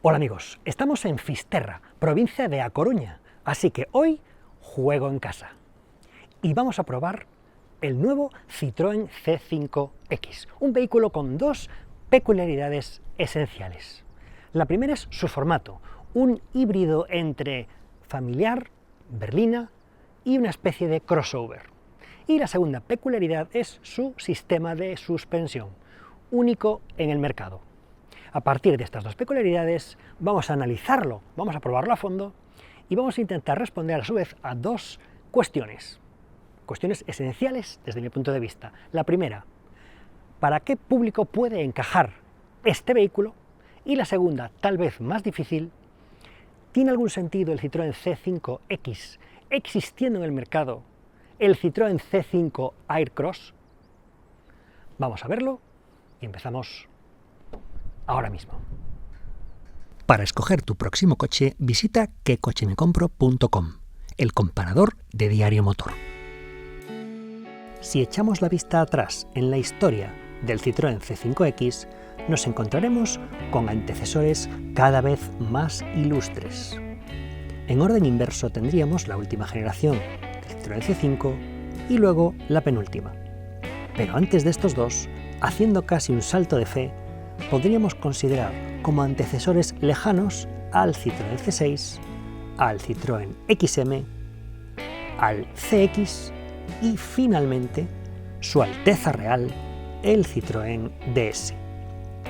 Hola amigos, estamos en Fisterra, provincia de A Coruña, así que hoy juego en casa. Y vamos a probar el nuevo Citroën C5X, un vehículo con dos peculiaridades esenciales. La primera es su formato, un híbrido entre familiar, berlina y una especie de crossover. Y la segunda peculiaridad es su sistema de suspensión, único en el mercado. A partir de estas dos peculiaridades vamos a analizarlo, vamos a probarlo a fondo y vamos a intentar responder a su vez a dos cuestiones esenciales desde mi punto de vista. La primera, ¿para qué público puede encajar este vehículo? Y la segunda, tal vez más difícil, ¿tiene algún sentido el Citroën C5X existiendo en el mercado el Citroën C5 Aircross? Vamos a verlo y empezamos ahora mismo. Para escoger tu próximo coche, visita quecochemecompro.com, el comparador de Diario Motor. Si echamos la vista atrás en la historia del Citroën C5X, nos encontraremos con antecesores cada vez más ilustres. En orden inverso tendríamos la última generación del Citroën C5 y luego la penúltima. Pero antes de estos dos, haciendo casi un salto de fe, podríamos considerar como antecesores lejanos al Citroën C6, al Citroën XM, al CX y finalmente, Su Alteza Real, el Citroën DS,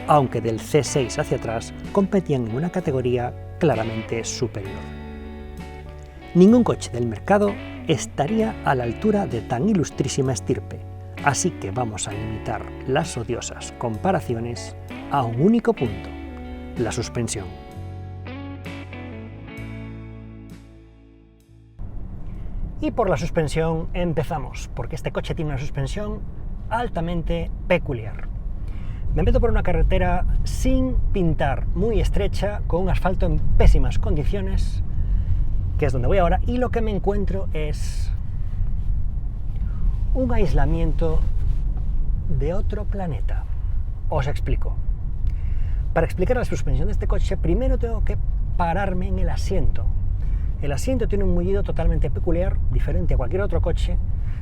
aunque del C6 hacia atrás competían en una categoría claramente superior. Ningún coche del mercado estaría a la altura de tan ilustrísima estirpe, así que vamos a limitar las odiosas comparaciones a un único punto, la suspensión. Y por la suspensión empezamos, porque este coche tiene una suspensión altamente peculiar. Me meto por una carretera sin pintar, muy estrecha, con un asfalto en pésimas condiciones, que es donde voy ahora, y lo que me encuentro es un aislamiento de otro planeta. Os explico. Para explicar la suspensión de este coche, primero tengo que pararme en el asiento. El asiento tiene un mullido totalmente peculiar, diferente a cualquier otro coche,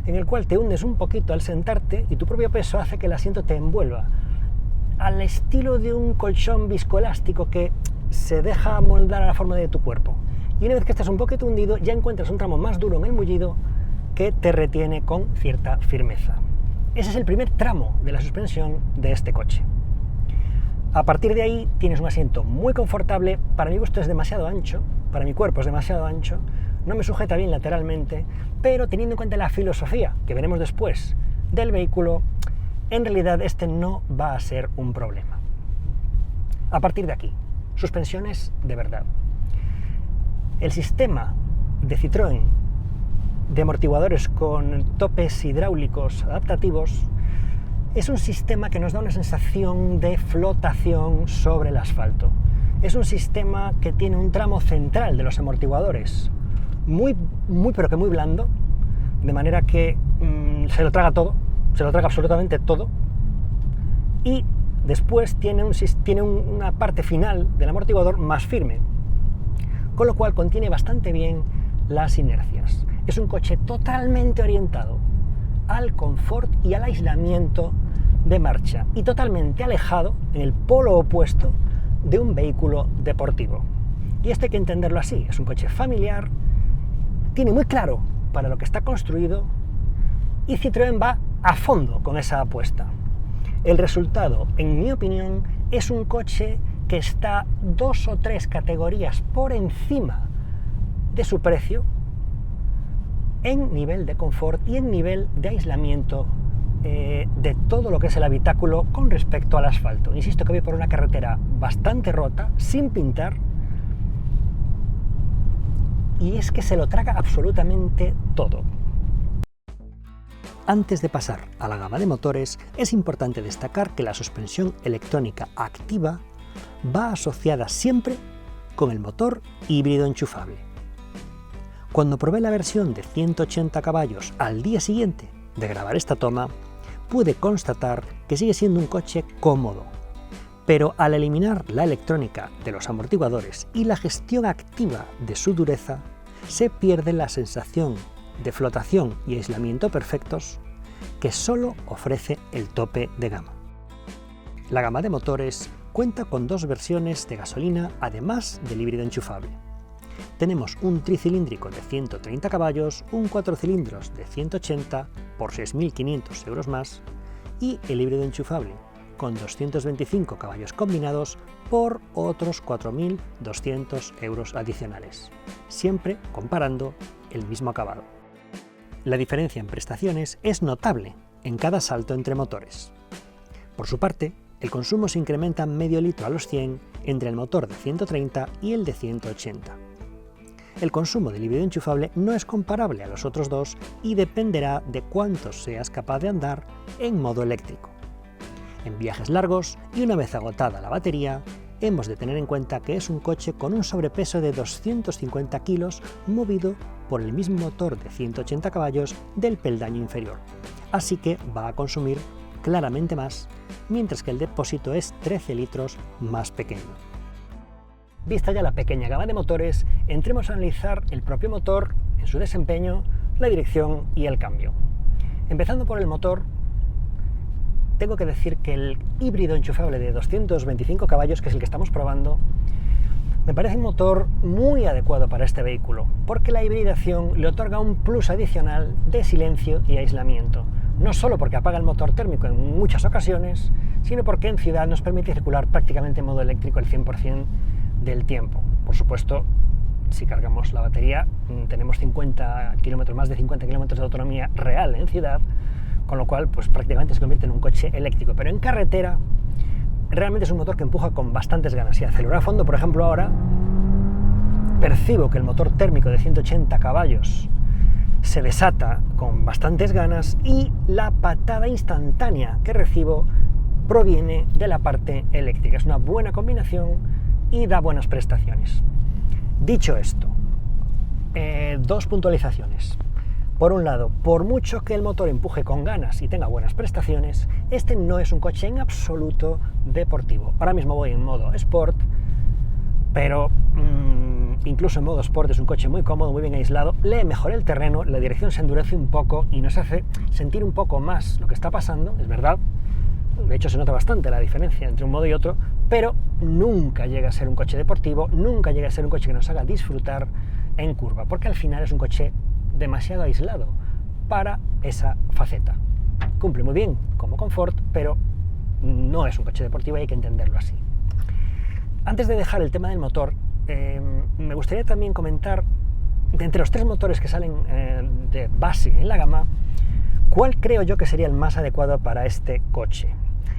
en el cual te hundes un poquito al sentarte y tu propio peso hace que el asiento te envuelva, al estilo de un colchón viscoelástico que se deja moldar a la forma de tu cuerpo. Y una vez que estás un poquito hundido, ya encuentras un tramo más duro en el mullido que te retiene con cierta firmeza. Ese es el primer tramo de la suspensión de este coche. A partir de ahí tienes un asiento muy confortable, para mi gusto es demasiado ancho, para mi cuerpo es demasiado ancho, no me sujeta bien lateralmente, pero teniendo en cuenta la filosofía, que veremos después, del vehículo, en realidad este no va a ser un problema. A partir de aquí, suspensiones de verdad. El sistema de Citroën de amortiguadores con topes hidráulicos adaptativos es un sistema que nos da una sensación de flotación sobre el asfalto. Es un sistema que tiene un tramo central de los amortiguadores muy pero que muy blando, de manera que se lo traga todo, se lo traga absolutamente todo, y después tiene una parte final del amortiguador más firme, con lo cual contiene bastante bien las inercias. Es un coche totalmente orientado al confort y al aislamiento de marcha y totalmente alejado, en el polo opuesto, de un vehículo deportivo. Y esto hay que entenderlo así, es un coche familiar, tiene muy claro para lo que está construido y Citroën va a fondo con esa apuesta. El resultado, en mi opinión, es un coche que está 2 o 3 categorías por encima de su precio en nivel de confort y en nivel de aislamiento de todo lo que es el habitáculo con respecto al asfalto. Insisto que voy por una carretera bastante rota, sin pintar, y es que se lo traga absolutamente todo. Antes de pasar a la gama de motores, es importante destacar que la suspensión electrónica activa va asociada siempre con el motor híbrido enchufable. Cuando probé la versión de 180 caballos al día siguiente de grabar esta toma, pude constatar que sigue siendo un coche cómodo, Pero al eliminar la electrónica de los amortiguadores y la gestión activa de su dureza, se pierde la sensación de flotación y aislamiento perfectos que solo ofrece el tope de gama. La gama de motores cuenta con dos versiones de gasolina, además del híbrido enchufable. Tenemos un tricilíndrico de 130 caballos, un 4 cilindros de 180 por 6.500 euros más y el híbrido enchufable con 225 caballos combinados por otros 4.200 euros adicionales, siempre comparando el mismo acabado. La diferencia en prestaciones es notable en cada salto entre motores. Por su parte, el consumo se incrementa medio litro a los 100 entre el motor de 130 y el de 180. El consumo del híbrido enchufable no es comparable a los otros dos y dependerá de cuánto seas capaz de andar en modo eléctrico. En viajes largos y una vez agotada la batería, hemos de tener en cuenta que es un coche con un sobrepeso de 250 kilos movido por el mismo motor de 180 caballos del peldaño inferior, así que va a consumir claramente más, mientras que el depósito es 13 litros más pequeño. Vista ya la pequeña gama de motores, entremos a analizar el propio motor en su desempeño, la dirección y el cambio. Empezando por el motor, tengo que decir que el híbrido enchufable de 225 caballos, que es el que estamos probando, me parece un motor muy adecuado para este vehículo, porque la hibridación le otorga un plus adicional de silencio y aislamiento, no solo porque apaga el motor térmico en muchas ocasiones, sino porque en ciudad nos permite circular prácticamente en modo eléctrico el 100% del tiempo. Por supuesto, si cargamos la batería, tenemos 50 kilómetros, más de 50 kilómetros de autonomía real en ciudad, con lo cual pues prácticamente se convierte en un coche eléctrico, pero en carretera realmente es un motor que empuja con bastantes ganas. Y acelerar a fondo, por ejemplo, ahora percibo que el motor térmico de 180 caballos se desata con bastantes ganas y la patada instantánea que recibo proviene de la parte eléctrica. Es una buena combinación y da buenas prestaciones. Dicho esto, dos puntualizaciones. Por un lado, por mucho que el motor empuje con ganas y tenga buenas prestaciones, este no es un coche en absoluto deportivo. Ahora mismo voy en modo Sport, pero incluso en modo Sport es un coche muy cómodo, muy bien aislado, le mejoré el terreno, la dirección se endurece un poco y nos hace sentir un poco más lo que está pasando, es verdad. De hecho se nota bastante la diferencia entre un modo y otro, pero nunca llega a ser un coche deportivo, nunca llega a ser un coche que nos haga disfrutar en curva, porque al final es un coche demasiado aislado para esa faceta. Cumple muy bien como confort, pero no es un coche deportivo y hay que entenderlo así. Antes de dejar el tema del motor, me gustaría también comentar, de entre los tres motores que salen de base en la gama, cuál creo yo que sería el más adecuado para este coche.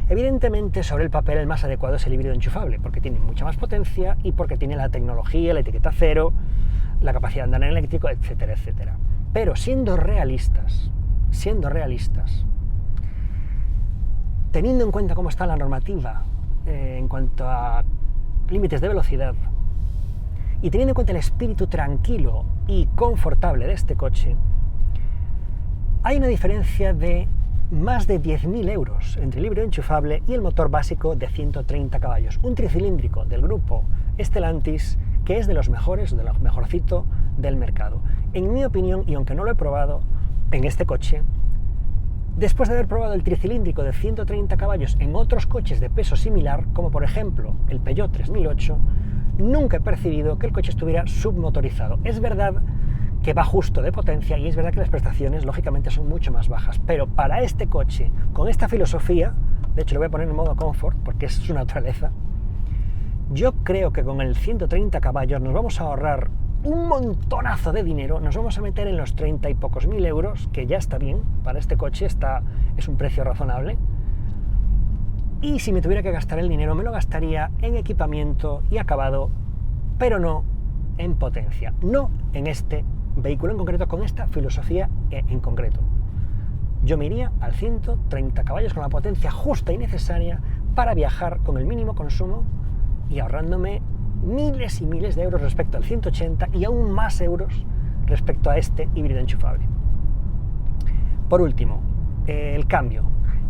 Evidentemente, sobre el papel el más adecuado es el híbrido enchufable, porque tiene mucha más potencia y porque tiene la tecnología, la etiqueta cero, la capacidad de andar en eléctrico, etcétera, etcétera. Pero siendo realistas, teniendo en cuenta cómo está la normativa en cuanto a límites de velocidad y teniendo en cuenta el espíritu tranquilo y confortable de este coche, hay una diferencia de más de 10.000 euros entre el híbrido enchufable y el motor básico de 130 caballos, un tricilíndrico del grupo Stellantis, que es de los mejores, de lo mejorcito del mercado. En mi opinión, y aunque no lo he probado en este coche, después de haber probado el tricilíndrico de 130 caballos en otros coches de peso similar, como por ejemplo el Peugeot 3008, nunca he percibido que el coche estuviera submotorizado. Es verdad que va justo de potencia y es verdad que las prestaciones lógicamente son mucho más bajas, pero para este coche, con esta filosofía, de hecho lo voy a poner en modo comfort porque es su naturaleza, yo creo que con el 130 caballos nos vamos a ahorrar un montonazo de dinero, nos vamos a meter en los 30 y pocos mil euros, que ya está bien, para este coche es un precio razonable, y si me tuviera que gastar el dinero me lo gastaría en equipamiento y acabado, pero no en potencia, no en este vehículo en concreto, con esta filosofía en concreto. Yo me iría al 130 caballos con la potencia justa y necesaria para viajar con el mínimo consumo y ahorrándome miles y miles de euros respecto al 180 y aún más euros respecto a este híbrido enchufable. Por último, el cambio.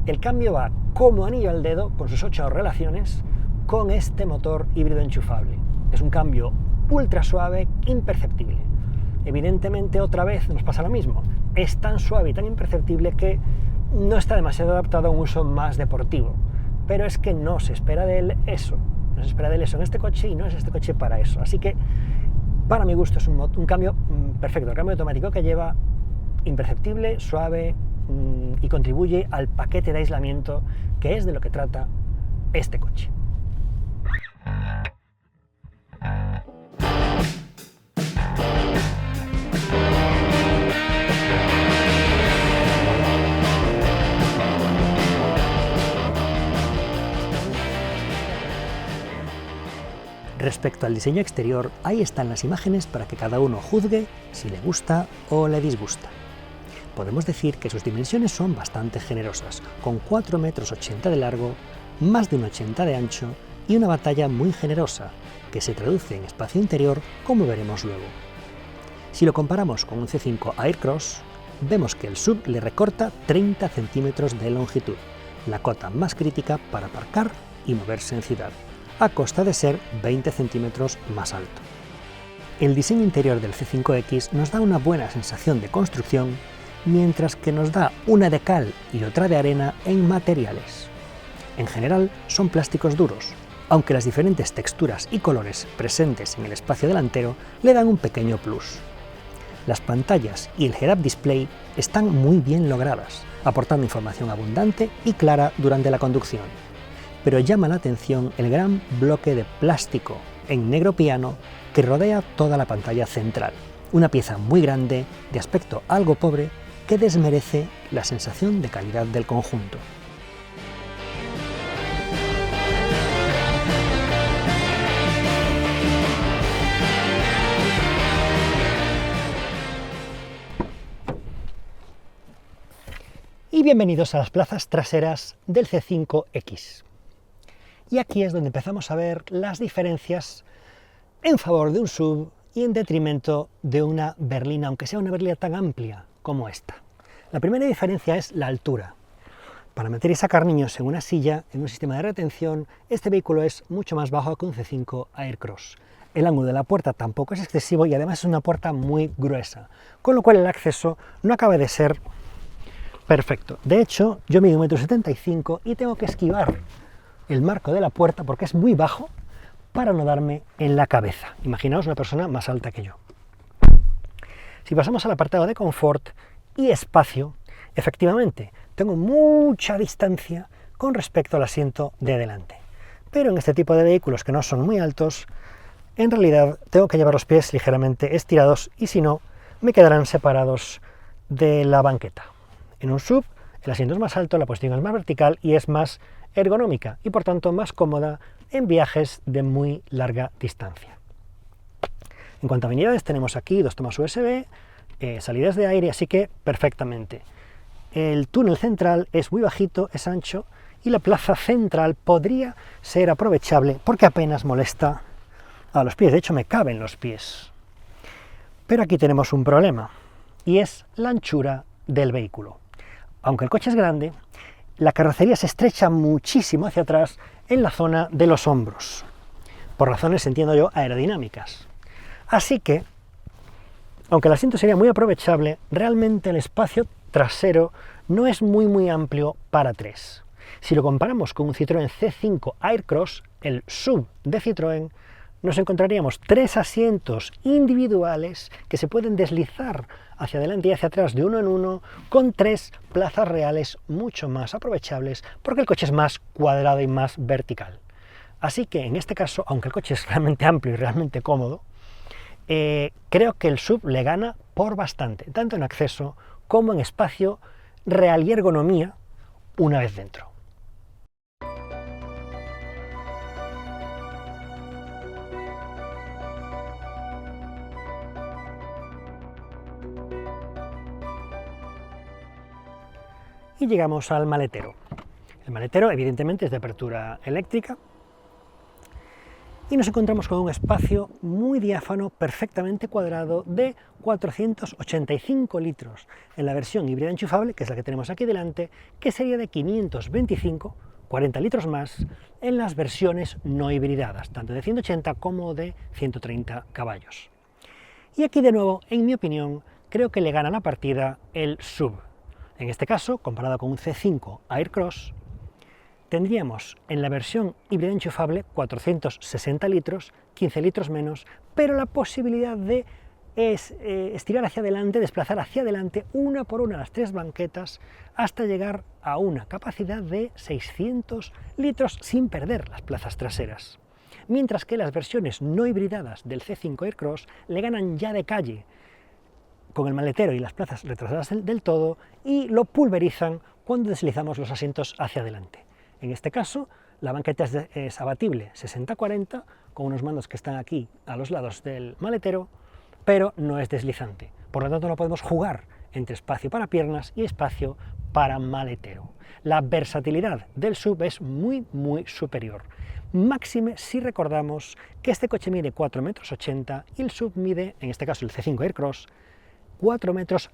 El cambio va como anillo al dedo con sus 8 relaciones con este motor híbrido enchufable. Es un cambio ultra suave, imperceptible. Evidentemente, otra vez nos pasa lo mismo. Es tan suave y tan imperceptible que no está demasiado adaptado a un uso más deportivo. Pero es que no se espera de él eso. No se espera de él eso en este coche y no es este coche para eso. Así que, para mi gusto, es un cambio perfecto. El cambio automático que lleva imperceptible, suave y contribuye al paquete de aislamiento, que es de lo que trata este coche. Respecto al diseño exterior, ahí están las imágenes para que cada uno juzgue si le gusta o le disgusta. Podemos decir que sus dimensiones son bastante generosas, con 4,80 metros de largo, más de 1,80 de ancho y una batalla muy generosa, que se traduce en espacio interior, como veremos luego. Si lo comparamos con un C5 Aircross, vemos que el SUV le recorta 30 centímetros de longitud, la cota más crítica para aparcar y moverse en ciudad, a costa de ser 20 centímetros más alto. El diseño interior del C5X nos da una buena sensación de construcción, mientras que nos da una de cal y otra de arena en materiales. En general son plásticos duros, aunque las diferentes texturas y colores presentes en el espacio delantero le dan un pequeño plus. Las pantallas y el head-up display están muy bien logradas, aportando información abundante y clara durante la conducción. Pero llama la atención el gran bloque de plástico en negro piano que rodea toda la pantalla central, una pieza muy grande, de aspecto algo pobre, que desmerece la sensación de calidad del conjunto. Y bienvenidos a las plazas traseras del C5X. Y aquí es donde empezamos a ver las diferencias en favor de un SUV y en detrimento de una berlina, aunque sea una berlina tan amplia como esta. La primera diferencia es la altura. Para meter y sacar niños en una silla, en un sistema de retención, este vehículo es mucho más bajo que un C5 Aircross. El ángulo de la puerta tampoco es excesivo y además es una puerta muy gruesa, con lo cual el acceso no acaba de ser perfecto. De hecho, yo mido 1,75 m y tengo que esquivar el marco de la puerta porque es muy bajo para no darme en la cabeza. Imaginaos una persona más alta que yo. Si pasamos al apartado de confort y espacio, efectivamente tengo mucha distancia con respecto al asiento de delante. Pero en este tipo de vehículos que no son muy altos, en realidad tengo que llevar los pies ligeramente estirados y si no, me quedarán separados de la banqueta. En un SUV, el asiento es más alto, la posición es más vertical y es más ergonómica y por tanto más cómoda en viajes de muy larga distancia. En cuanto a amenidades, tenemos aquí 2 tomas USB, salidas de aire, así que perfectamente. El túnel central es muy bajito, es ancho y la plaza central podría ser aprovechable porque apenas molesta a los pies, de hecho me caben los pies. Pero aquí tenemos un problema y es la anchura del vehículo. Aunque el coche es grande, la carrocería se estrecha muchísimo hacia atrás en la zona de los hombros, por razones, entiendo yo, aerodinámicas. Así que, aunque el asiento sería muy aprovechable, realmente el espacio trasero no es muy amplio para 3. Si lo comparamos con un Citroën C5 Aircross, el SUV de Citroën, nos encontraríamos 3 asientos individuales que se pueden deslizar hacia adelante y hacia atrás de uno en uno, con 3 plazas reales mucho más aprovechables, porque el coche es más cuadrado y más vertical. Así que en este caso, aunque el coche es realmente amplio y realmente cómodo, creo que el SUV le gana por bastante, tanto en acceso como en espacio real y ergonomía una vez dentro. Y llegamos al maletero. El maletero evidentemente es de apertura eléctrica y nos encontramos con un espacio muy diáfano, perfectamente cuadrado, de 485 litros en la versión híbrida enchufable, que es la que tenemos aquí delante, que sería de 525 40 litros más en las versiones no hibridadas, tanto de 180 como de 130 caballos. Y aquí de nuevo, en mi opinión, creo que le gana la partida el SUV. En este caso, comparado con un C5 Aircross, tendríamos en la versión híbrida enchufable 460 litros, 15 litros menos, pero la posibilidad de estirar hacia adelante, desplazar hacia adelante una por una las tres banquetas hasta llegar a una capacidad de 600 litros sin perder las plazas traseras. Mientras que las versiones no hibridadas del C5 Aircross le ganan ya de calle con el maletero y las plazas retrasadas del todo y lo pulverizan cuando deslizamos los asientos hacia adelante. En este caso, la banqueta es abatible 60-40, con unos mandos que están aquí a los lados del maletero, pero no es deslizante. Por lo tanto, no podemos jugar entre espacio para piernas y espacio para maletero. La versatilidad del SUV es muy superior. Máxime si recordamos que este coche mide 4,80 metros y el SUV mide, en este caso el C5 Aircross, 4,50 metros.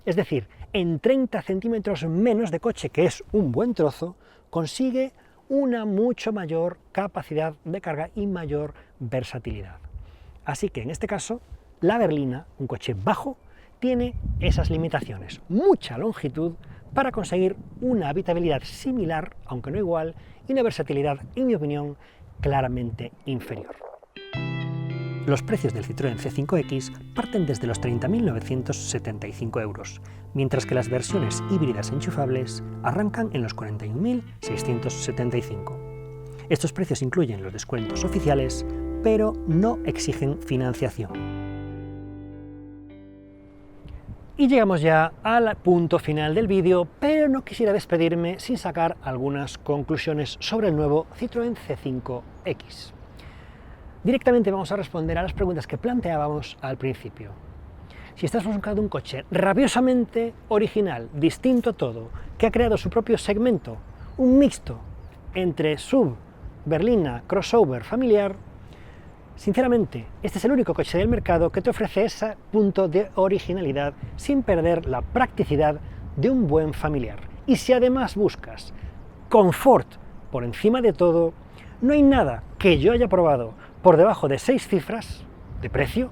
Es decir, en 30 centímetros menos de coche, que es un buen trozo, consigue una mucho mayor capacidad de carga y mayor versatilidad. Así que en este caso, la berlina, un coche bajo, tiene esas limitaciones, mucha longitud para conseguir una habitabilidad similar, aunque no igual, y una versatilidad, en mi opinión, claramente inferior. Los precios del Citroën C5X parten desde los 30.975 euros, mientras que las versiones híbridas enchufables arrancan en los 41.675. Estos precios incluyen los descuentos oficiales, pero no exigen financiación. Y llegamos ya al punto final del vídeo, pero no quisiera despedirme sin sacar algunas conclusiones sobre el nuevo Citroën C5X. Directamente vamos a responder a las preguntas que planteábamos al principio. Si estás buscando un coche rabiosamente original, distinto a todo, que ha creado su propio segmento, un mixto entre SUV, berlina, crossover, familiar, sinceramente, este es el único coche del mercado que te ofrece ese punto de originalidad sin perder la practicidad de un buen familiar. Y si además buscas confort por encima de todo, no hay nada que yo haya probado por debajo de 6 cifras de precio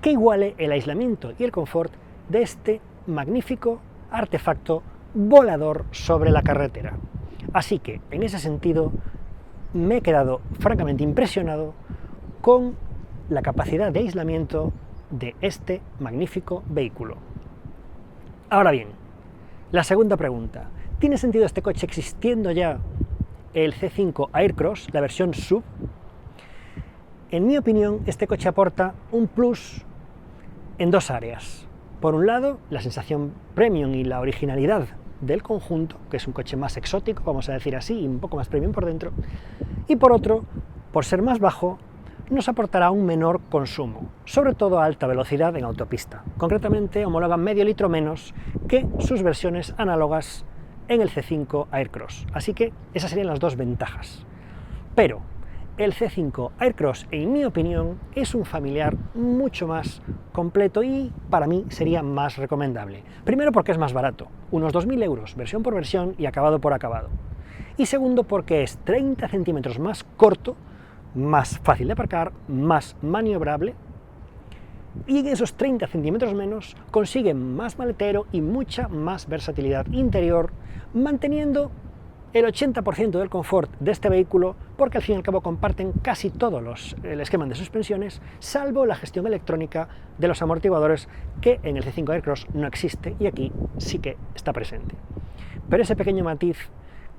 que iguale el aislamiento y el confort de este magnífico artefacto volador sobre la carretera. Así que, en ese sentido, me he quedado francamente impresionado con la capacidad de aislamiento de este magnífico vehículo. Ahora bien, la segunda pregunta. ¿Tiene sentido este coche existiendo ya el C5 Aircross, la versión SUV? En mi opinión, este coche aporta un plus en dos áreas. Por un lado, la sensación premium y la originalidad del conjunto, que es un coche más exótico, vamos a decir así, y un poco más premium por dentro. Y por otro, por ser más bajo, nos aportará un menor consumo, sobre todo a alta velocidad en autopista. Concretamente, homologa medio litro menos que sus versiones análogas en el C5 Aircross. Así que esas serían las dos ventajas. Pero el C5 Aircross, en mi opinión, es un familiar mucho más completo y para mí sería más recomendable. Primero porque es más barato, unos 2.000 euros, versión por versión y acabado por acabado. Y segundo porque es 30 centímetros más corto, más fácil de aparcar, más maniobrable, y en esos 30 centímetros menos consigue más maletero y mucha más versatilidad interior, manteniendo el 80% del confort de este vehículo, porque al fin y al cabo comparten casi todo el esquema de suspensiones, salvo la gestión electrónica de los amortiguadores, que en el C5 Aircross no existe y aquí sí que está presente. Pero ese pequeño matiz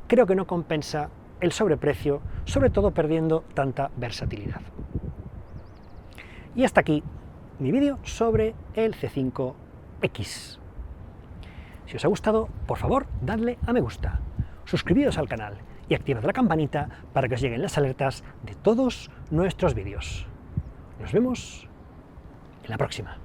creo que no compensa el sobreprecio, sobre todo perdiendo tanta versatilidad. Y hasta aquí mi vídeo sobre el C5X. Si os ha gustado, por favor, dadle a me gusta, suscribíos al canal y activad la campanita para que os lleguen las alertas de todos nuestros vídeos. Nos vemos en la próxima.